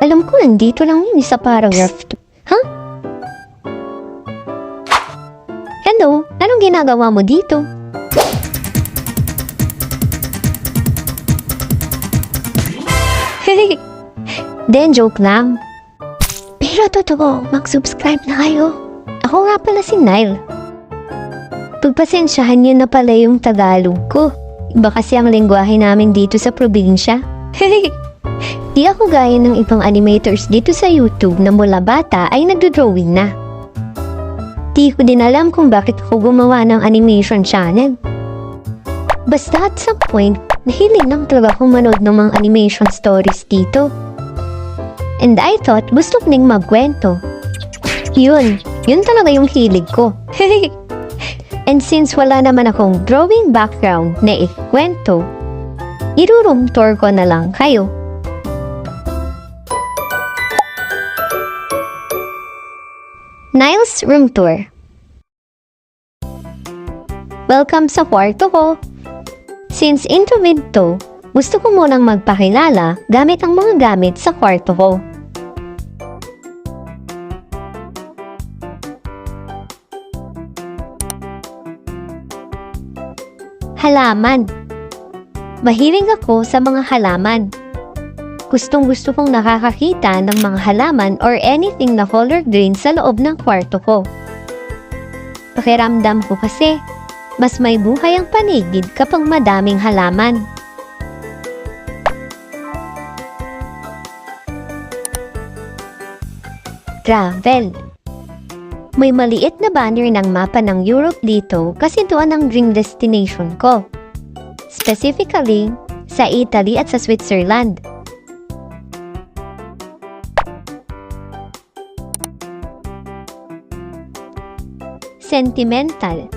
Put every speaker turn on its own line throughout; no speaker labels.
Alam ko, nandito lang yun sa paragraph 2. Huh? Hello? Anong ginagawa mo dito? Den, joke lang. Pero totoo, mag-subscribe na kayo. Ako nga pala si Nile. Pagpasensyahan niyo na pala yung Tagalog ko. Iba kasi ang lengguwahe namin dito sa probinsya. Di ako gaya ng ibang animators dito sa YouTube na mula bata ay nagdo-drawing na. Di ko din alam kung bakit ako gumawa ng animation channel. Basta at some point, nahilig lang talaga akong manood ng mga animation stories dito. And I thought gusto ko ning magkwento. Yun talaga yung hilig ko. And since wala naman akong drawing background na ikwento, i-room tour ko na lang kayo. Nile's room tour. Welcome sa kwarto ko. Since introvert to, gusto ko munang magpakilala gamit ang mga gamit sa kwarto ko. Halaman. Mahilig ako sa mga halaman. Gustong-gusto kong nakakakita ng mga halaman or anything na color green sa loob ng kwarto ko. Pakiramdam ko kasi, mas may buhay ang paligid kapag madaming halaman. Travel. May maliit na banner ng mapa ng Europe dito kasi doon ang dream destination ko. Specifically, sa Italy at sa Switzerland. Sentimental.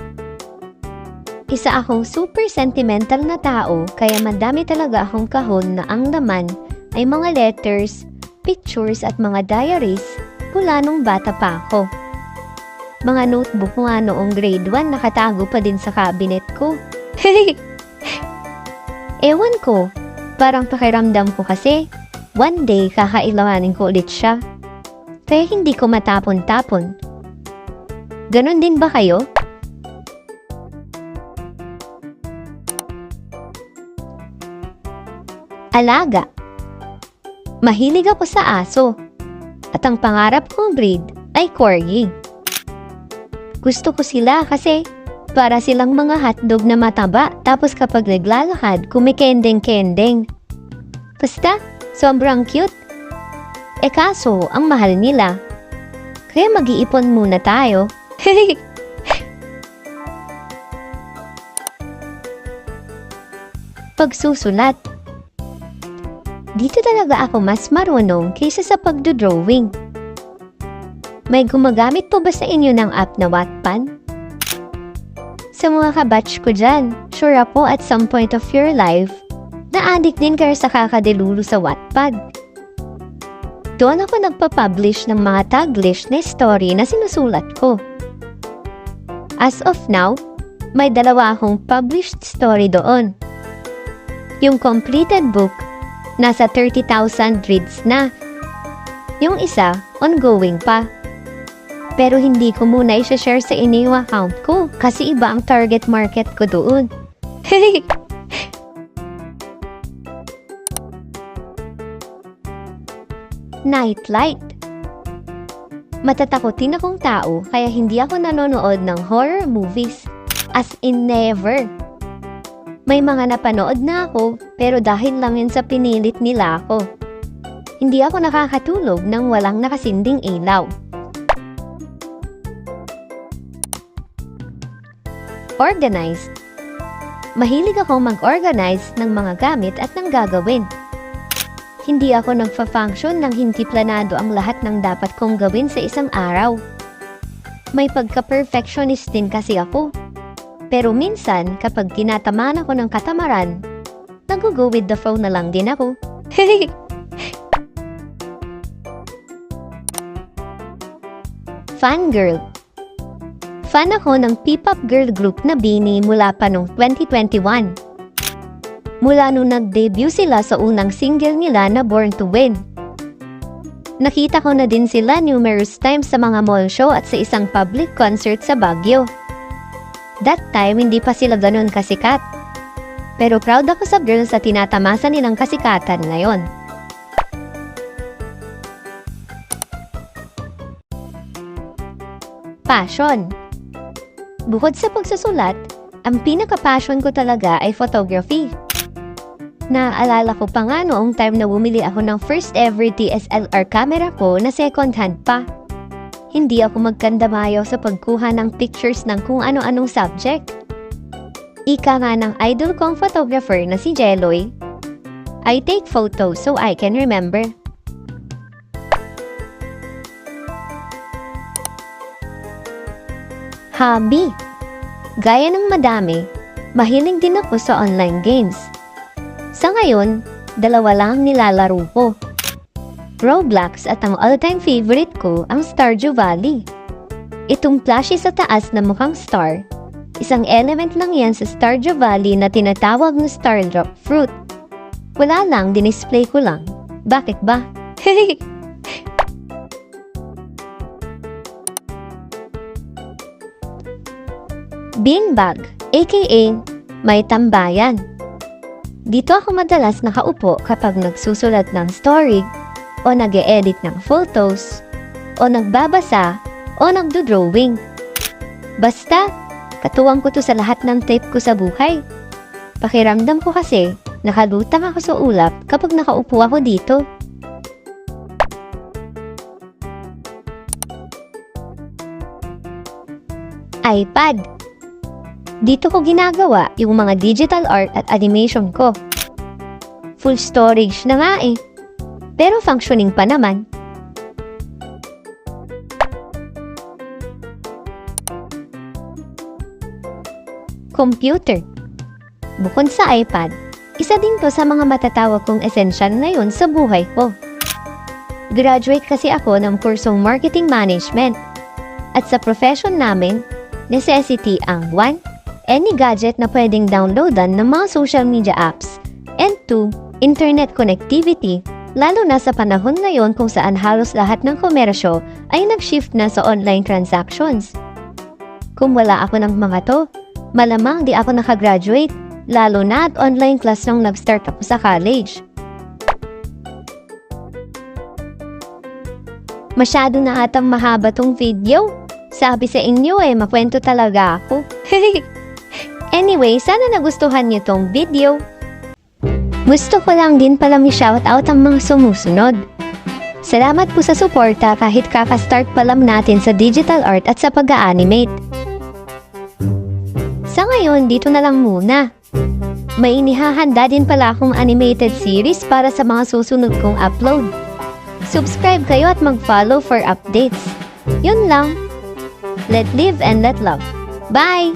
Isa akong super sentimental na tao kaya madami talaga akong kahon na ang laman ay mga letters, pictures at mga diaries mula nung bata pa ako. Mga notebook nga noong grade 1 nakatago pa din sa cabinet ko. Ewan ko, parang pakiramdam ko kasi one day kakailanganin ko ulit siya. Kaya hindi ko matapon-tapon. Ganon din ba kayo? Alaga. Mahilig ako sa aso. At ang pangarap kong breed ay corgi. Gusto ko sila kasi para silang mga hotdog na mataba tapos kapag naglalakad kumikendeng-kendeng. Basta, sobrang cute. Kaso, ang mahal nila. Kaya mag-iipon muna tayo. Pagsusulat. Dito talaga ako mas marunong kaysa sa pagdodrawing. May gumagamit po ba sa inyo ng app na Wattpad? Sa mga kabatch ko dyan, sure ako at some point of your life, na-addict din kayo sa kakadilulu sa Wattpad. Doon ako nagpa-publish ng mga taglish na story na sinusulat ko. As of now, may 2 akong published story doon. Yung completed book, nasa 30,000 reads na. Yung isa, ongoing pa. Pero hindi ko muna i-share sa inyo yung account ko kasi iba ang target market ko doon. Nightlight. Matatakotin akong tao kaya hindi ako nanonood ng horror movies. As in never. May mga napanood na ako pero dahil lang yun sa pinilit nila ako. Hindi ako nakakatulog nang walang nakasinding ilaw. Organized. Mahilig akong mag-organize ng mga gamit at ng gagawin. Hindi ako nagfa-function nang hindi planado ang lahat ng dapat kong gawin sa isang araw. May pagka-perfectionist din kasi ako. Pero minsan, kapag tinatamaan ako ng katamaran, nag-go with the flow na lang din ako. Fangirl. Fan ako ng P-pop girl group na BINI mula pa noong 2021. Mula nung nag-debut sila sa unang single nila na Born to Win. Nakita ko na din sila numerous times sa mga mall show at sa isang public concert sa Baguio. That time, hindi pa sila ganun kasikat. Pero proud ako sa girls sa tinatamasa nilang kasikatan ngayon. Passion. Bukod sa pagsusulat, ang pinaka-passion ko talaga ay photography. Naaalala ko pa nga noong time na bumili ako ng first ever DSLR camera ko na second hand pa. Hindi ako magkandamayaw sa pagkuha ng pictures ng kung ano-anong subject. Ika nga ng idol kong photographer na si Jeloy, I take photos so I can remember. Hobby. Gaya ng madami, mahilig din ako sa online games. Sa ngayon, 2 lang nilalaro ko. Roblox at ang all-time favorite ko ang Stardew Valley. Itong plushy sa taas na mukhang star, isang element lang yan sa Stardew Valley na tinatawag na Stardrop Fruit. Wala lang, dinisplay ko lang. Bakit ba? Beanbag, aka may tambayan. Dito ako madalas nakaupo kapag nagsusulat ng story, o nag-e-edit ng photos, o nagbabasa, o nagdo-drawing. Basta, katuwang ko to sa lahat ng tape ko sa buhay. Pakiramdam ko kasi, nakalutang ako sa ulap kapag nakaupo ako dito. iPad. Dito ko ginagawa yung mga digital art at animation ko. Full storage na nga eh. Pero functioning pa naman. Computer. Bukod sa iPad, isa din to sa mga matatawag kong essential ngayon sa buhay ko. Graduate kasi ako ng kursong marketing management. At sa profession namin, necessity ang 1. Any gadget na pwedeng downloadan ng mga social media apps. And 2, internet connectivity, lalo na sa panahon ngayon kung saan halos lahat ng komersyo ay nag-shift na sa online transactions. Kung wala ako ng mga to, malamang di ako nakagraduate, lalo na at online class nung nag-start ako sa college. Masyado na atang mahaba tong video. Sabi sa inyo makwento talaga ako. Anyway, sana nagustuhan niyo tong video. Gusto ko lang din pala mi-shoutout ang mga sumusunod. Salamat po sa suporta kahit kaka-start pa lang natin sa digital art at sa pag-a-animate. Sa ngayon, dito na lang muna. May inihahanda din pala akong animated series para sa mga susunod kong upload. Subscribe kayo at mag-follow for updates. Yun lang. Let live and let love. Bye!